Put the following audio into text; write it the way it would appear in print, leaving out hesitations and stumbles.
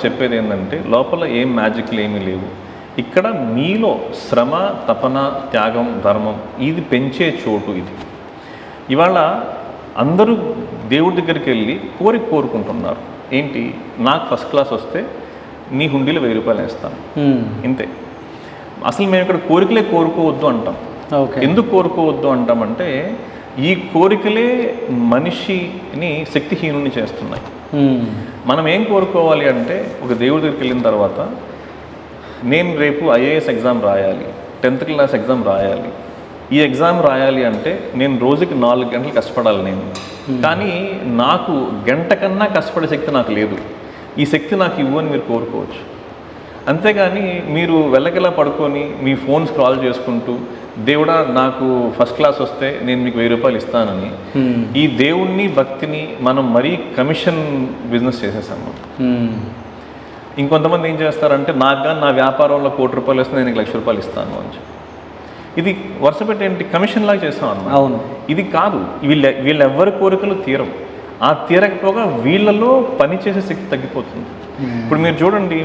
చెప్పేది ఏంటంటే లోపల ఏం మ్యాజిక్లు ఏమీ లేవు. ఇక్కడ మీలో శ్రమ, తపన, త్యాగం, ధర్మం ఇది పెంచే చోటు ఇది. ఇవాళ అందరూ దేవుడి దగ్గరికి వెళ్ళి కోరుకుంటున్నారు. ఏంటి, నాకు ఫస్ట్ క్లాస్ వస్తే నీ హుండీలో 1000 రూపాయలు వేస్తాను, ఇంతే. అసలు మేము ఇక్కడ కోరికలే కోరుకోవద్దు అంటాం. ఎందుకు కోరుకోవద్దు అంటామంటే ఈ కోరికలే మనిషిని శక్తిహీనుని చేస్తున్నాయి. మనం ఏం కోరుకోవాలి అంటే ఒక దేవుడి దగ్గరికి వెళ్ళిన తర్వాత నేను రేపు ఐఏఎస్ ఎగ్జామ్ రాయాలి, 10th క్లాస్ ఎగ్జామ్ రాయాలి. ఈ ఎగ్జామ్ రాయాలి అంటే నేను రోజుకి 4 గంటలు కష్టపడాలి నేను. కానీ నాకు గంట కన్నా కష్టపడే శక్తి నాకు లేదు. ఈ శక్తి నాకు ఇవ్వు అని మీరు కోరుకోవచ్చు. అంతేగాని మీరు వెళ్ళకెలా పడుకొని మీ ఫోన్ స్క్రాల్ చేసుకుంటూ దేవుడా నాకు ఫస్ట్ క్లాస్ వస్తే నేను మీకు 1000 రూపాయలు ఇస్తానని ఈ దేవుణ్ణి భక్తిని మనం మరీ కమిషన్ బిజినెస్ చేసేసాము. ఇంకొంతమంది ఏం చేస్తారంటే నాకు కానీ నా వ్యాపారంలో 1 కోటి రూపాయలు వస్తే నేను 1 లక్ష రూపాయలు ఇస్తాను అని. ఇది వరుస పెట్టి ఏంటి, కమిషన్ లాగా చేస్తాం అన్నమాట. అవును, ఇది కాదు. వీళ్ళెవ్వరి కోరికలు తీరం. ఆ తీరకపోగా వీళ్ళలో పనిచేసే శక్తి తగ్గిపోతుంది. ఇప్పుడు మీరు చూడండి,